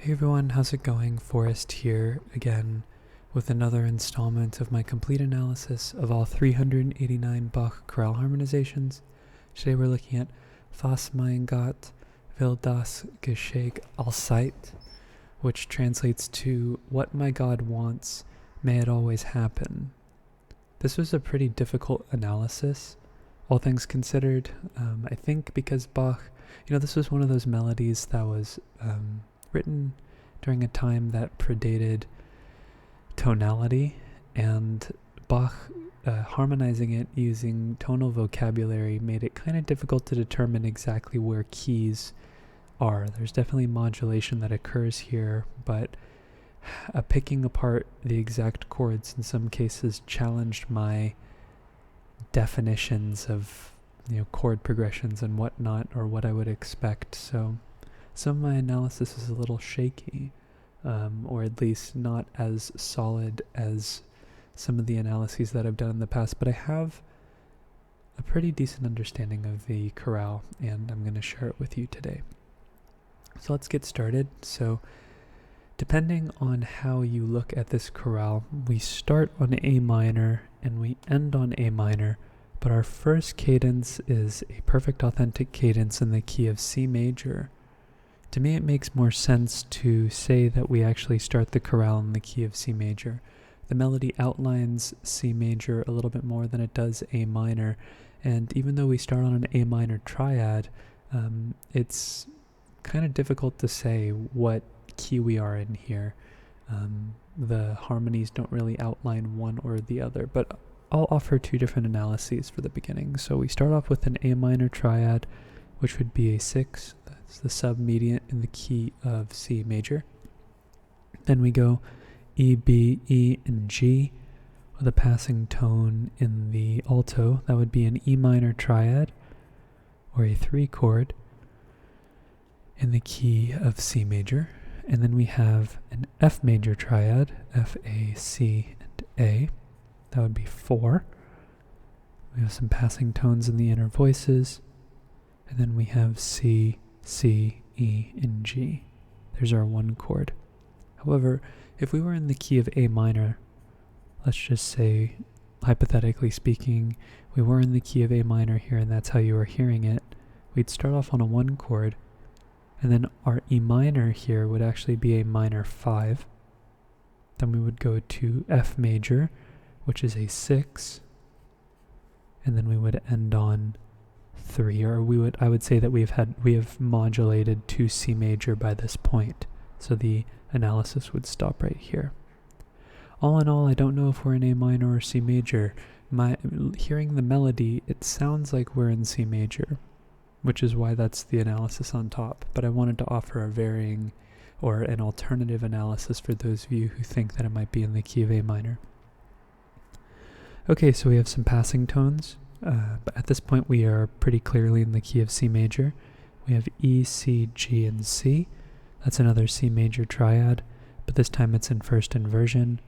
Hey everyone, how's it going? Forrest here again with another installment of my complete analysis of all 389 Bach chorale harmonizations. Today we're looking at Was mein Gott will das Geschenk allzeit, which translates to What my God wants, may it always happen. This was a pretty difficult analysis, all things considered. I think because Bach, this was one of those melodies that was written during a time that predated tonality, and Bach harmonizing it using tonal vocabulary made it kind of difficult to determine exactly where keys are. There's definitely modulation that occurs here, but picking apart the exact chords in some cases challenged my definitions of chord progressions and whatnot, or what I would expect. So some of my analysis is a little shaky, or at least not as solid as some of the analyses that I've done in the past, but I have a pretty decent understanding of the chorale, and I'm going to share it with you today. So let's get started. So depending on how you look at this chorale, we start on A minor and we end on A minor, but our first cadence is a perfect authentic cadence in the key of C major. To me, it makes more sense to say that we actually start the chorale in the key of C major. The melody outlines C major a little bit more than it does A minor, and even though we start on an A minor triad, it's kind of difficult to say what key we are in here. The harmonies don't really outline one or the other, but I'll offer two different analyses for the beginning. So we start off with an A minor triad, which would be a 6. That's the submediant in the key of C major. Then we go E, B, E, and G with a passing tone in the alto. That would be an E minor triad, or a 3 chord in the key of C major. And then we have an F major triad, F, A, C, and A. That would be 4. We have some passing tones in the inner voices. And then we have C, C, E, and G. There's our 1 chord. However, if we were in the key of A minor, let's just say, hypothetically speaking, we were in the key of A minor here and that's how you were hearing it, we'd start off on a 1 chord, and then our E minor here would actually be a minor 5. Then we would go to F major, which is a 6, and then we would end on 3, or I would say that we have modulated to C major by this point, so the analysis would stop right here. All in all, I don't know if we're in A minor or C major. Hearing the melody, it sounds like we're in C major, which is why that's the analysis on top, but I wanted to offer a varying or an alternative analysis for those of you who think that it might be in the key of A minor. Okay, so we have some passing tones. But at this point we are pretty clearly in the key of C major. We have E, C, G, and C. That's another C major triad, but this time it's in first inversion.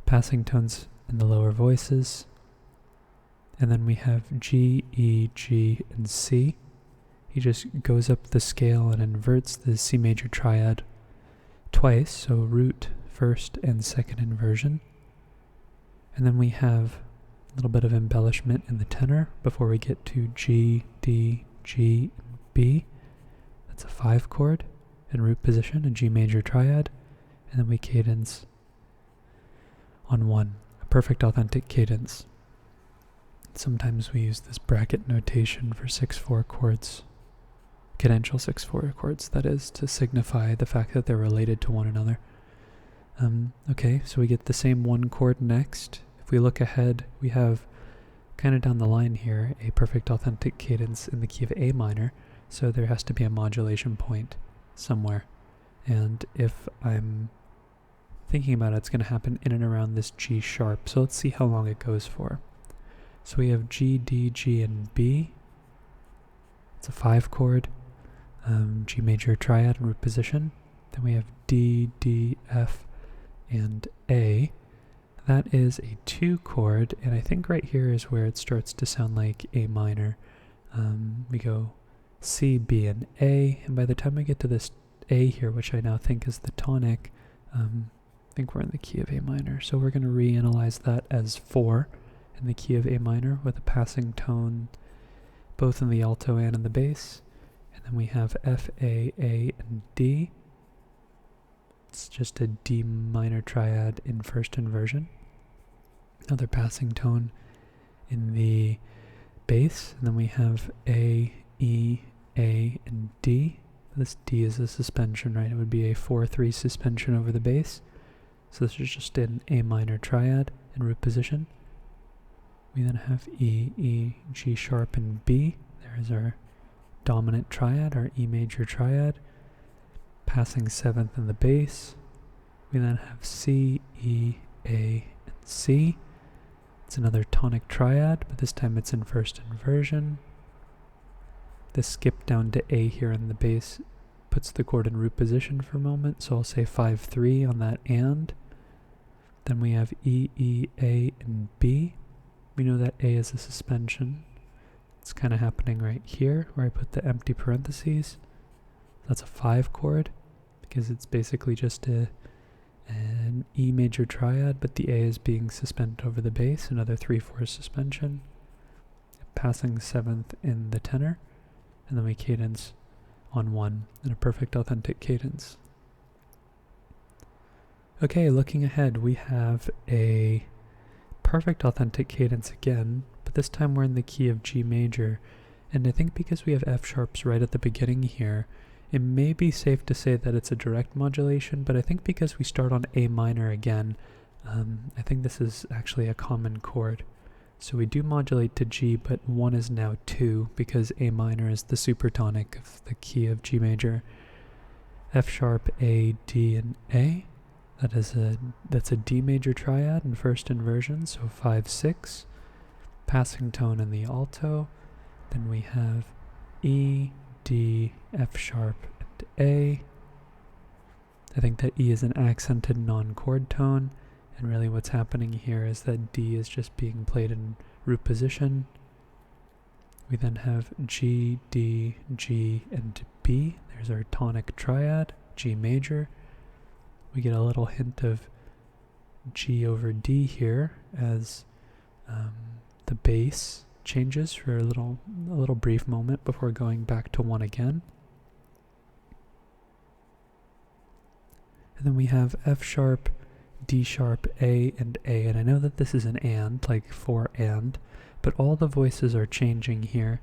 Passing tones in the lower voices. And then we have G, E, G, and C. He just goes up the scale and inverts the C major triad twice, so root, first, and second inversion. And then we have a little bit of embellishment in the tenor before we get to G, D, G, and B. That's a 5 chord in root position, a G major triad, and then we cadence on 1, a perfect authentic cadence. Sometimes we use this bracket notation for 6/4 chords, cadential 6/4 chords, that is, to signify the fact that they're related to one another. Okay, so we get the same 1 chord next. If we look ahead, we have kind of down the line here a perfect authentic cadence in the key of A minor, so there has to be a modulation point somewhere. And if I'm thinking about it, it's going to happen in and around this G sharp, so let's see how long it goes for. So we have G, D, G, and B. It's a 5 chord, G major triad in root position. Then we have D, D, F, and A. That is a 2 chord, and I think right here is where it starts to sound like A minor. We go C, B, and A, and by the time we get to this A here, which I now think is the tonic. I think we're in the key of A minor, so we're going to reanalyze that as 4 in the key of A minor with a passing tone both in the alto and in the bass. And then we have F, A, and D. It's just a D minor triad in first inversion. Another passing tone in the bass, and then we have A, E, A, and D. This D is a suspension, right? It would be a 4-3 suspension over the bass. So this is just an A minor triad in root position. We then have E, E, G sharp, and B. There is our dominant triad, our E major triad. Passing 7th in the bass. We then have C, E, A, and C. It's another tonic triad, but this time it's in first inversion. This skip down to A here in the bass puts the chord in root position for a moment, so I'll say 5-3 on that and. Then we have E, E, A, and B. We know that A is a suspension. It's kind of happening right here where I put the empty parentheses. That's a 5 chord because it's basically just an E major triad, but the A is being suspended over the bass, another 3/4 suspension. Passing 7th in the tenor, and then we cadence on 1 in a perfect authentic cadence. Okay, looking ahead, we have a perfect authentic cadence again, but this time we're in the key of G major, and I think because we have F sharps right at the beginning here, it may be safe to say that it's a direct modulation, but I think because we start on A minor again, I think this is actually a common chord. So we do modulate to G, but 1 is now 2 because A minor is the supertonic of the key of G major. F sharp, A, D, and A. That's a D major triad in first inversion, so 5-6. Passing tone in the alto. Then we have E, D, F sharp, and A. I think that E is an accented non-chord tone, and really what's happening here is that D is just being played in root position. We then have G, D, G, and B. There's our tonic triad, G major. We get a little hint of G over D here as the bass changes for a little brief moment before going back to 1 again. And then we have F sharp, D sharp, A, and A. And I know that this is an and, like 4 and, but all the voices are changing here.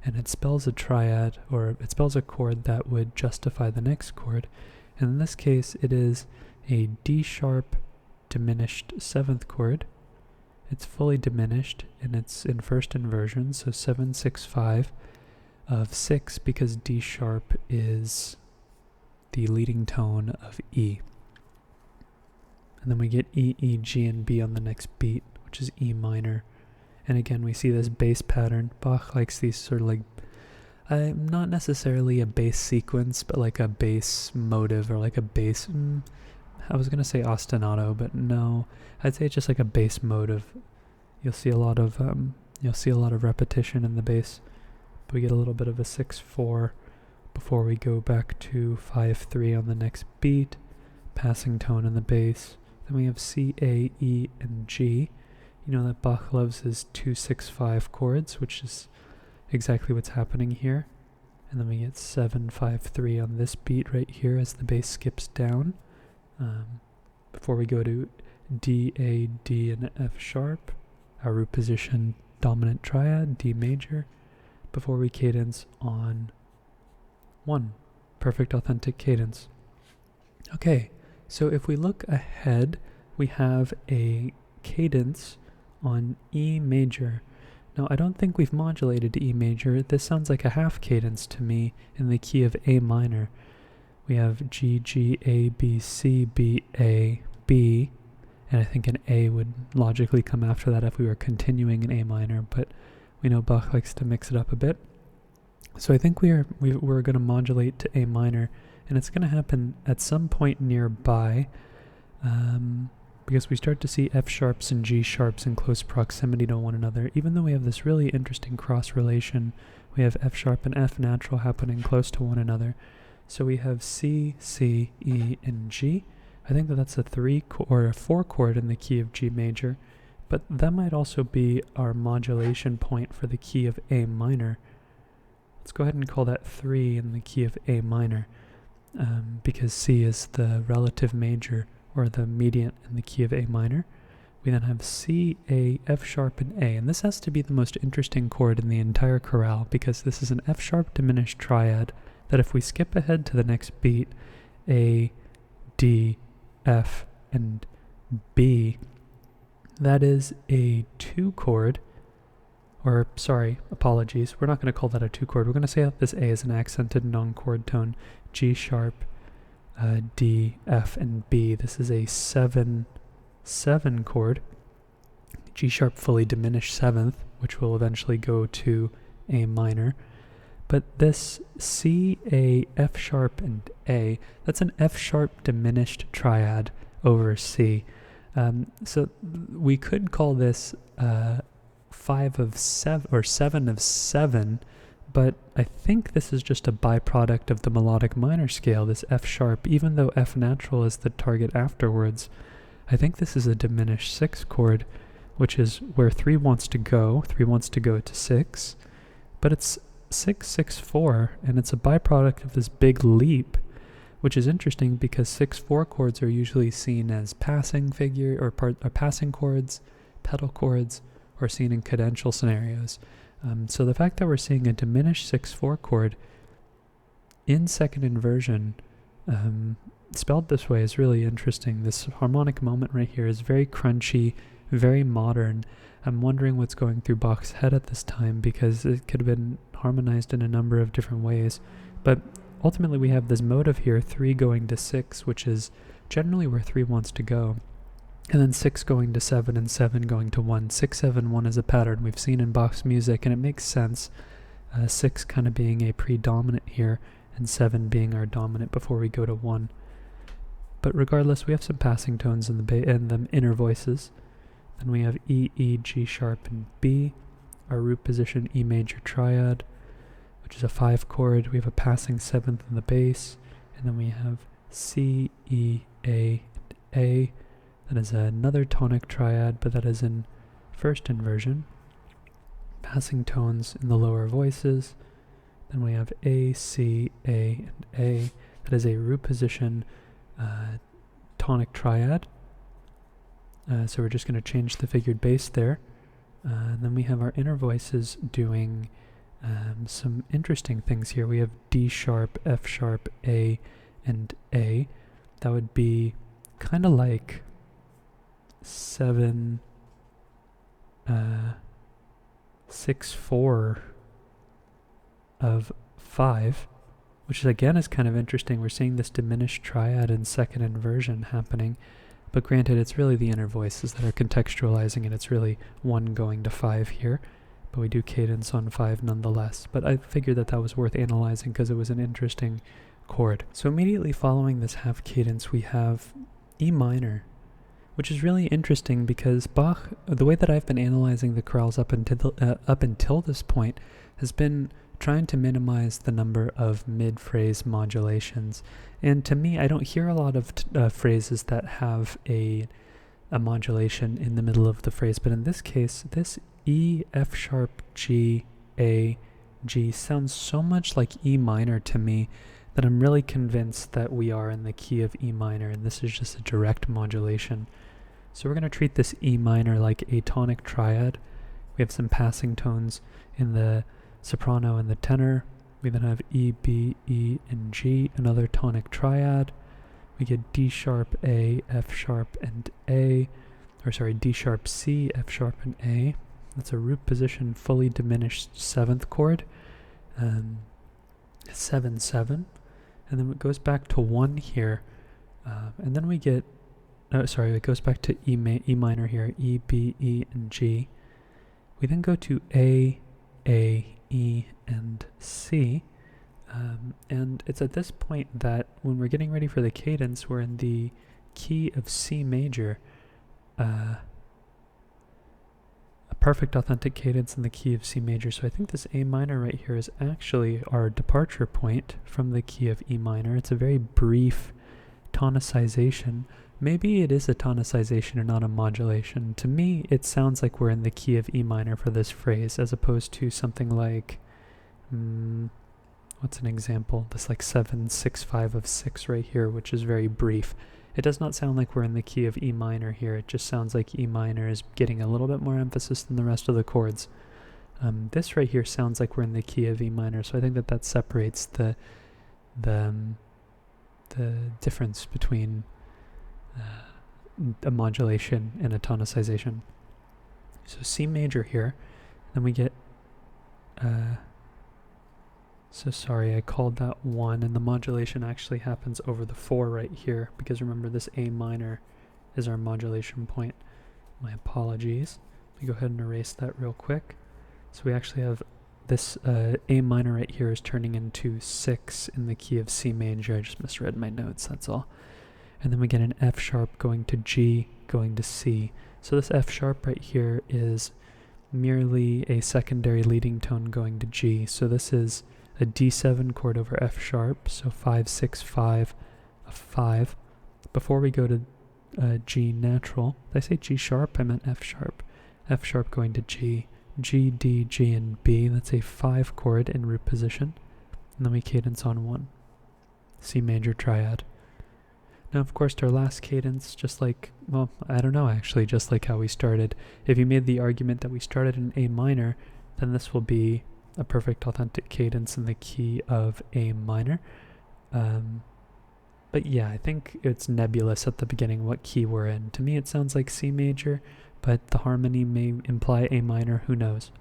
And it spells a triad, or it spells a chord that would justify the next chord. And in this case, it is a D sharp diminished 7th chord. It's fully diminished, and it's in first inversion, so 7-6-5 of 6 because D sharp is the leading tone of E. And then we get E, E, G, and B on the next beat, which is E minor. And again, we see this bass pattern. Bach likes these sort of like, not necessarily a bass sequence, but like a bass motive or like a bass, I was going to say ostinato, but no, I'd say it's just like a bass motive. You'll see a lot of repetition in the bass, but we get a little bit of a 6-4 before we go back to 5-3 on the next beat, passing tone in the bass. Then we have C, A, E, and G. You know that Bach loves his 2-6-5 chords, which is exactly what's happening here. And then we get 7-5-3 on this beat right here as the bass skips down. Before we go to D, A, D, and F sharp, our root position dominant triad, D major, before we cadence on 1. Perfect authentic cadence. Okay, so if we look ahead, we have a cadence on E major. Now, I don't think we've modulated to E major. This sounds like a half cadence to me in the key of A minor. We have G, G, A, B, C, B, A, B, and I think an A would logically come after that if we were continuing in A minor, but we know Bach likes to mix it up a bit. So I think we're going to modulate to A minor, and it's going to happen at some point nearby, because we start to see F sharps and G sharps in close proximity to one another. Even though we have this really interesting cross relation, we have F sharp and F natural happening close to one another. So we have C, C, E, and G. I think that that's a 3 or a 4 chord in the key of G major, but that might also be our modulation point for the key of A minor. Let's go ahead and call that 3 in the key of A minor, because C is the relative major, or the mediant in the key of A minor. We then have C, A, F sharp, and A, and this has to be the most interesting chord in the entire chorale, because this is an F sharp diminished triad that if we skip ahead to the next beat, A, D, F, and B, that is a 2 chord, or sorry, apologies, we're not going to call that a 2 chord. We're going to say that this A is an accented non-chord tone, G sharp, D, F, and B. This is a 7 chord, G sharp fully diminished 7th, which will eventually go to A minor. But this C, A, F sharp, and A, that's an F sharp diminished triad over C. So we could call this 5 of 7 or 7 of 7, but I think this is just a byproduct of the melodic minor scale, this F sharp, even though F natural is the target afterwards. I think this is a diminished 6 chord, which is where 3 wants to go. 3 wants to go to 6, but it's 6, 6, 4, and it's a byproduct of this big leap, which is interesting because 6/4 chords are usually seen as passing figure or passing chords, pedal chords, or seen in cadential scenarios. So the fact that we're seeing a diminished 6/4 chord in second inversion, spelled this way, is really interesting. This harmonic moment right here is very crunchy, very modern. I'm wondering what's going through Bach's head at this time, because it could have been harmonized in a number of different ways. But ultimately we have this motive here, 3 going to 6, which is generally where 3 wants to go. And then 6 going to 7 and 7 going to 1. 6, 7, 1 is a pattern we've seen in Bach's music, and it makes sense. 6 kind of being a predominant here, and 7 being our dominant before we go to 1. But regardless, we have some passing tones in the inner voices. Then we have E, E, G sharp, and B. Our root position, E major triad, which is a 5 chord. We have a passing 7th in the bass, and then we have C, E, A, and A. That is another tonic triad, but that is in first inversion. Passing tones in the lower voices. Then we have A, C, A, and A. That is a root position tonic triad. So we're just going to change the figured bass there. And then we have our inner voices doing some interesting things here. We have D sharp, F sharp, A, and A. That would be kind of like 7, 6, 4 of 5, which again is kind of interesting. We're seeing this diminished triad in second inversion happening, but granted, it's really the inner voices that are contextualizing it. It's really 1 going to 5 here, but we do cadence on 5 nonetheless. But I figured that that was worth analyzing because it was an interesting chord. So immediately following this half cadence, we have E minor, which is really interesting because Bach, the way that I've been analyzing the chorales up until this point, has been trying to minimize the number of mid-phrase modulations. And to me, I don't hear a lot of phrases that have a modulation in the middle of the phrase, but in this case, this E, F sharp, G, A, G sounds so much like E minor to me that I'm really convinced that we are in the key of E minor, and this is just a direct modulation. So we're going to treat this E minor like a tonic triad. We have some passing tones in the soprano and the tenor. We then have E, B, E, and G, another tonic triad. We get D sharp, A, F sharp, and A, or sorry, D sharp, C, F sharp, and A. That's a root position fully diminished 7th chord. 7, 7. And then it goes back to 1 here. And then we get, it goes back to E minor here, E, B, E, and G. We then go to A, E, and C. And it's at this point that when we're getting ready for the cadence, we're in the key of C major. perfect authentic cadence in the key of C major. So I think this A minor right here is actually our departure point from the key of E minor. It's a very brief tonicization. Maybe it is a tonicization and not a modulation. To me, it sounds like we're in the key of E minor for this phrase, as opposed to something like, what's an example? This like 7, 6, 5 of 6 right here, which is very brief. It does not sound like we're in the key of E minor here. It just sounds like E minor is getting a little bit more emphasis than the rest of the chords. This right here sounds like we're in the key of E minor, so I think that separates the difference between a modulation and a tonicization. So C major here, then we get, so sorry, I called that 1, and the modulation actually happens over the 4 right here, because remember this A minor is our modulation point. My apologies. Let me go ahead and erase that real quick. So we actually have this A minor right here is turning into 6 in the key of C major. I just misread my notes, that's all. And then we get an F sharp going to G, going to C. So this F sharp right here is merely a secondary leading tone going to G. So this is a D7 chord over F sharp, so 5, 6, 5, a 5. Before we go to G natural, did I say G sharp? I meant F sharp. F sharp going to G, G, D, G, and B. That's a 5 chord in root position. And then we cadence on 1. C major triad. Now, of course, our last cadence, just like, well, I don't know actually, just like how we started. If you made the argument that we started in A minor, then this will be a perfect authentic cadence in the key of A minor. But yeah, I think it's nebulous at the beginning what key we're in. To me, it sounds like C major, but the harmony may imply A minor, who knows.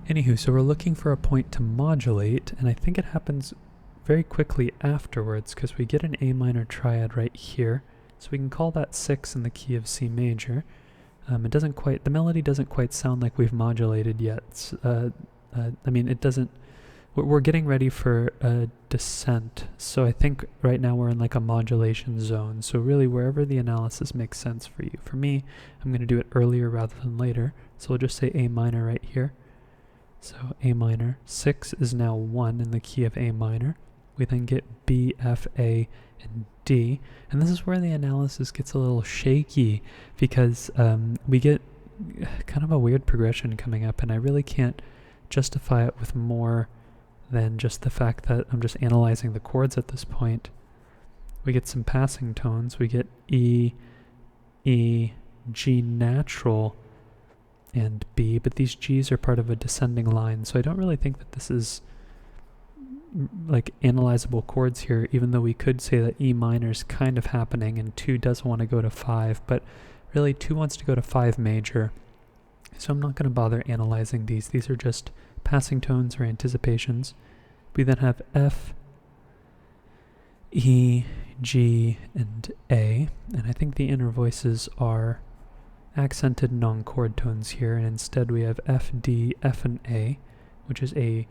Anywho, so we're looking for a point to modulate, and I think it happens very quickly afterwards, because we get an A minor triad right here. So we can call that 6 in the key of C major. It doesn't quite, the melody doesn't quite sound like we've modulated yet. I mean, it doesn't, we're getting ready for a descent. So I think right now we're in like a modulation zone. So really wherever the analysis makes sense for you. For me, I'm going to do it earlier rather than later. So we'll just say A minor right here. So A minor, 6 is now 1 in the key of A minor. We then get B, F, A, and D. And this is where the analysis gets a little shaky, because we get kind of a weird progression coming up, and I really can't justify it with more than just the fact that I'm just analyzing the chords at this point. We get some passing tones. We get E, E, G natural, and B, but these G's are part of a descending line, so I don't really think that this is like analyzable chords here, even though we could say that E minor is kind of happening and 2 does want to go to 5, but really 2 wants to go to 5 major, so I'm not going to bother analyzing these. These are just passing tones or anticipations. We then have F, E, G, and A, and I think the inner voices are accented non-chord tones here, and instead we have F, D, F, and A, which is a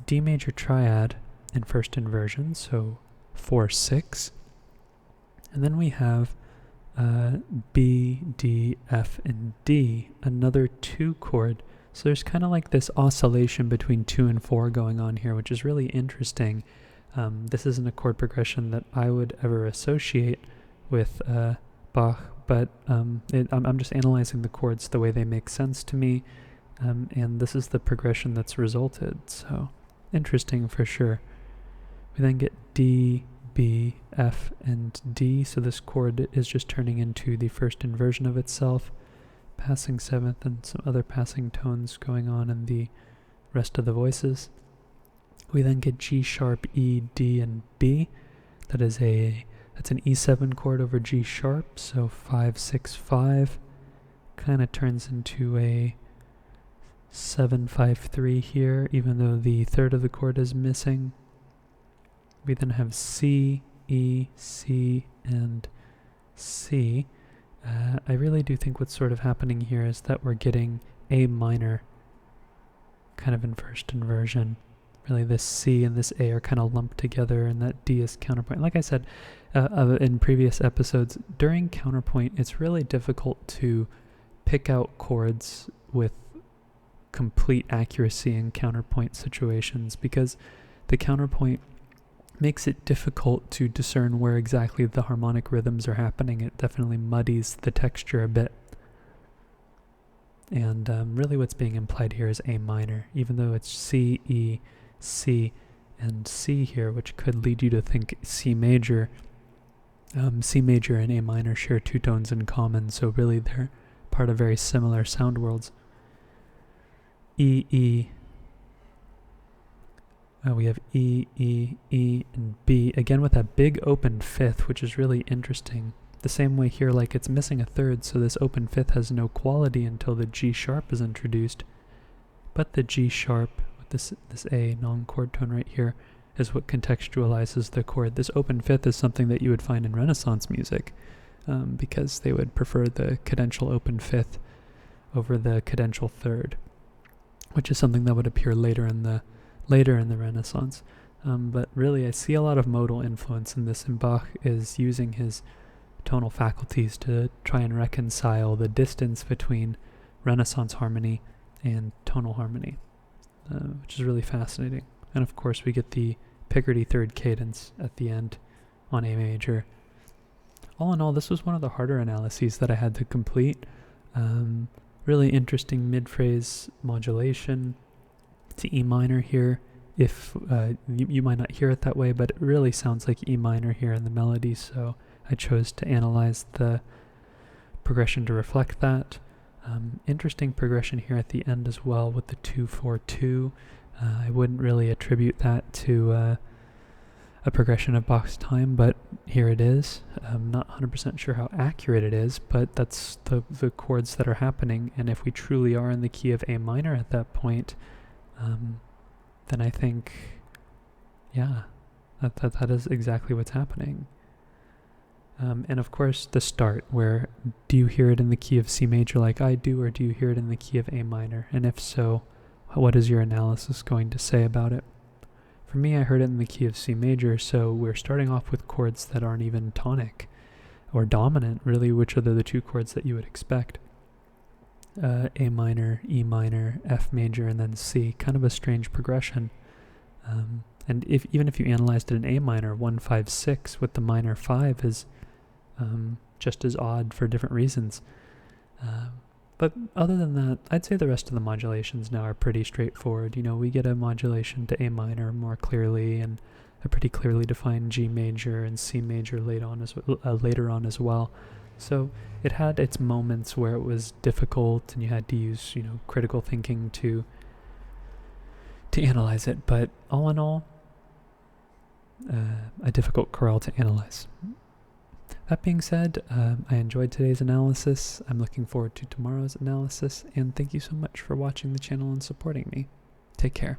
D major triad in first inversion, so 4, 6. And then we have B, D, F, and D, another 2 chord. So there's kind of like this oscillation between 2 and 4 going on here, which is really interesting. This isn't a chord progression that I would ever associate with Bach, but I'm just analyzing the chords the way they make sense to me, and this is the progression that's resulted, so interesting for sure. We then get D, B, F, and D, so this chord is just turning into the first inversion of itself, passing 7th and some other passing tones going on in the rest of the voices. We then get G sharp, E, D, and B. That's an E7 chord over G sharp, so 5, 6, 5. Kind of turns into a 7, 5, 3 here, even though the third of the chord is missing. We then have C, E, C, and C. I really do think what's sort of happening here is that we're getting A minor kind of in first inversion. Really this C and this A are kind of lumped together, and that D is counterpoint. Like I said in previous episodes, during counterpoint it's really difficult to pick out chords with complete accuracy in counterpoint situations, because the counterpoint makes it difficult to discern where exactly the harmonic rhythms are happening. It definitely muddies the texture a bit. And really what's being implied here is A minor, even though it's C, E, C, and C here, which could lead you to think C major. C major and A minor share two tones in common, so really they're part of very similar sound worlds. E, E. We have E, E, E, and B, again with that big open fifth, which is really interesting. The same way here, like it's missing a third, so this open fifth has no quality until the G sharp is introduced. But the G sharp, with this A non-chord tone right here, is what contextualizes the chord. This open fifth is something that you would find in Renaissance music, because they would prefer the cadential open fifth over the cadential third, which is something that would appear later in the Renaissance. But really I see a lot of modal influence in this, and Bach is using his tonal faculties to try and reconcile the distance between Renaissance harmony and tonal harmony, which is really fascinating. And of course we get the Picardy third cadence at the end on A major. All in all, this was one of the harder analyses that I had to complete. Really interesting mid-phrase modulation to E minor here. If you might not hear it that way, but it really sounds like E minor here in the melody, so I chose to analyze the progression to reflect that. Interesting progression here at the end as well with the 2-4-2. I wouldn't really attribute that to a progression of Bach's time, but here it is. I'm not 100% sure how accurate it is, but that's the chords that are happening, and if we truly are in the key of A minor at that point, then I think, yeah, that is exactly what's happening. And of course the start, where do you hear it in the key of C major like I do, or do you hear it in the key of A minor? And if so, what is your analysis going to say about it? For me, I heard it in the key of C major, so we're starting off with chords that aren't even tonic or dominant, really, which are the two chords that you would expect. A minor, E minor, F major, and then C. Kind of a strange progression. And even if you analyzed it in A minor, 1-5-6 with the minor 5 is just as odd for different reasons. But other than that, I'd say the rest of the modulations now are pretty straightforward. You know, we get a modulation to A minor more clearly, and a pretty clearly defined G major and C major later on as well. So it had its moments where it was difficult, and you had to use, critical thinking to analyze it. But all in all, a difficult chorale to analyze. That being said, I enjoyed today's analysis. I'm looking forward to tomorrow's analysis, and thank you so much for watching the channel and supporting me. Take care.